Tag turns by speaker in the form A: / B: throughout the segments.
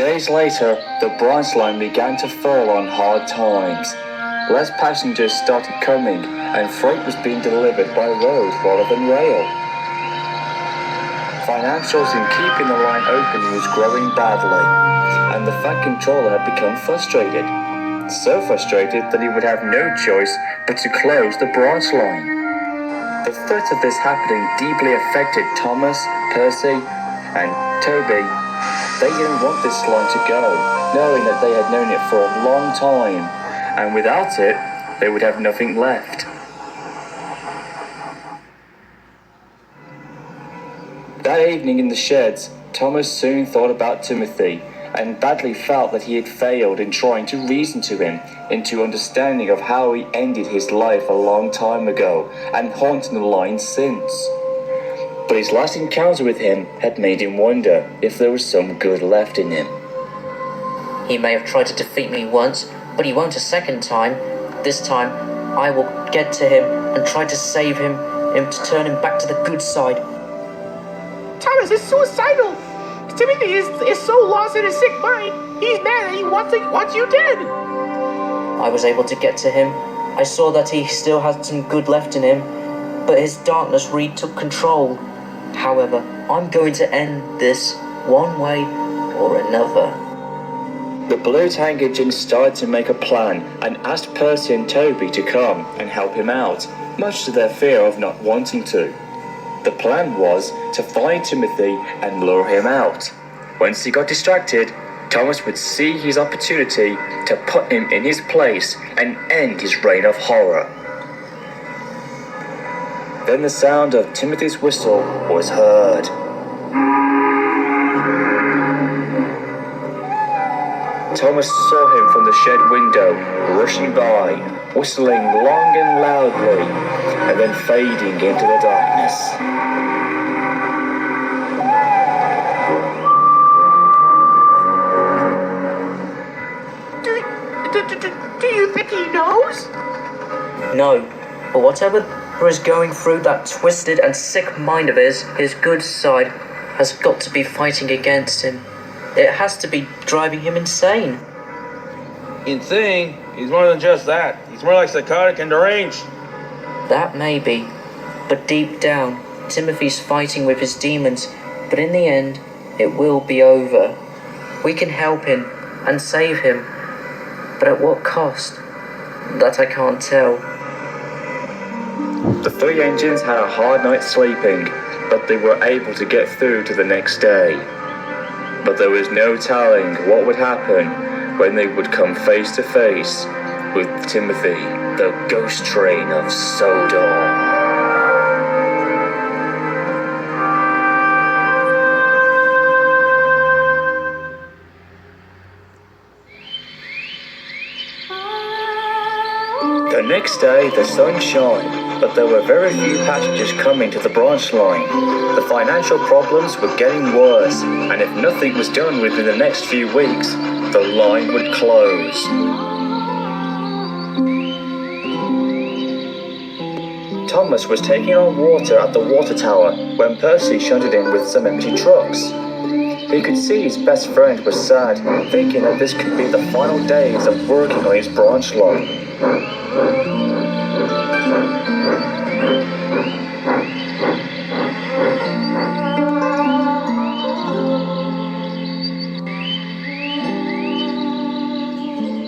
A: Days later, the branch line began to fall on hard times. Less passengers started coming, and freight was being delivered by road rather than rail. Financials in keeping the line open was growing badly, and the Fat Controller had become frustrated. So frustrated that he would have no choice but to close the branch line. The threat of this happening deeply affected Thomas, Percy, and Toby. They didn't want this line to go, knowing that they had known it for a long time, and without it, they would have nothing left. That evening in the sheds, Thomas soon thought about Timothy, and badly felt that he had failed in trying to reason to him into understanding of how he ended his life a long time ago, and haunted the line since. But his last encounter with him had made him wonder if there was some good left in him.
B: He may have tried to defeat me once, but he won't a second time. This time, I will get to him and try to save him to turn him back to the good side.
C: Thomas is suicidal! Timothy is so lost in his sick mind, he's mad and he wants you dead!
B: I was able to get to him. I saw that he still had some good left in him, but his darkness retook control. However, I'm going to end this one way or another.
A: The Blue Tank Agent started to make a plan and asked Percy and Toby to come and help him out, much to their fear of not wanting to. The plan was to find Timothy and lure him out. Once he got distracted, Thomas would see his opportunity to put him in his place and end his reign of horror. Then the sound of Timothy's whistle was heard. Thomas saw him from the shed window, rushing by, whistling long and loudly, and then fading into the darkness.
C: Do you think he knows?
B: No, but whatever is going through that twisted and sick mind of his good side has got to be fighting against him. It has to be driving him insane.
D: Insane? He's more than just that. He's more like psychotic and deranged.
B: That may be, but deep down, Timothy's fighting with his demons, but in the end, it will be over. We can help him and save him, but at what cost? That I can't tell.
A: The three engines had a hard night sleeping, but they were able to get through to the next day. But there was no telling what would happen when they would come face to face with Timothy, the ghost train of Sodom. The next day, the sun shone, but there were very few passengers coming to the branch line. The financial problems were getting worse, and if nothing was done within the next few weeks, the line would close. Thomas was taking on water at the water tower when Percy shunted in with some empty trucks. He could see his best friend was sad, thinking that this could be the final days of working on his branch line.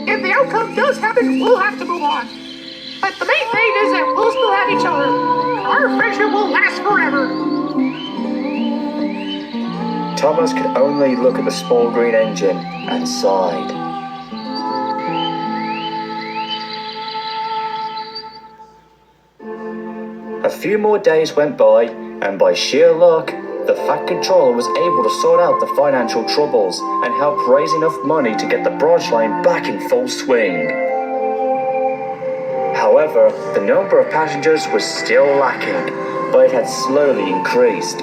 C: If the outcome does happen, we'll have to move on. But the main thing is that we'll still have each other. Our friendship will last forever.
A: Thomas could only look at the small green engine and sighed. A few more days went by, and by sheer luck, the Fat Controller was able to sort out the financial troubles and help raise enough money to get the branch line back in full swing. However, the number of passengers was still lacking, but it had slowly increased.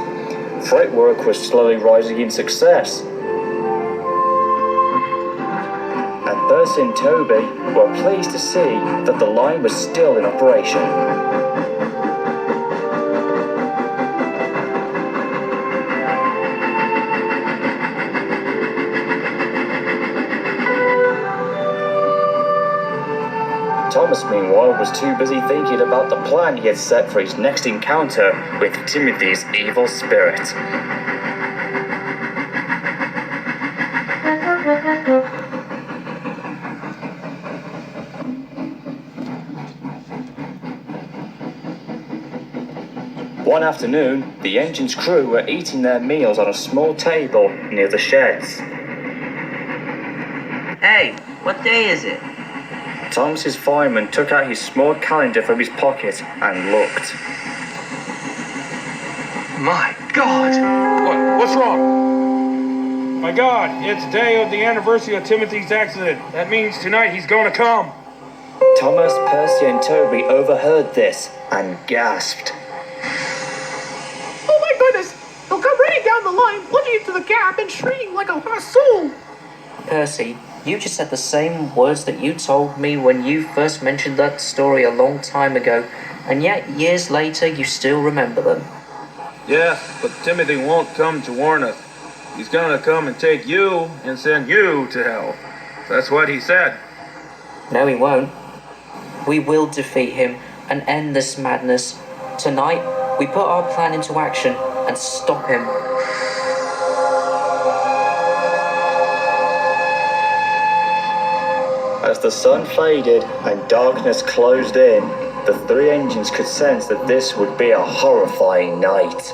A: Freight work was slowly rising in success. And Percy and Toby were pleased to see that the line was still in operation. Thomas, meanwhile, was too busy thinking about the plan he had set for his next encounter with Timothy's evil spirit. One afternoon, the engine's crew were eating their meals on a small table near the sheds.
B: Hey, what day is it?
A: Thomas's fireman took out his small calendar from his pocket and looked.
E: My God!
D: What's wrong? My God, it's the day of the anniversary of Timothy's accident. That means tonight he's gonna come.
A: Thomas, Percy, and Toby overheard this and gasped.
C: Oh my goodness! He'll come running down the line, looking into the gap and shrieking like a lost soul.
B: Percy, you just said the same words that you told me when you first mentioned that story a long time ago, and yet years later you still remember them.
D: Yes, but Timothy won't come to warn us. He's gonna come and take you and send you to hell. That's what he said.
B: No, he won't. We will defeat him and end this madness. Tonight, we put our plan into action and stop him.
A: As the sun faded and darkness closed in, the three engines could sense that this would be a horrifying night.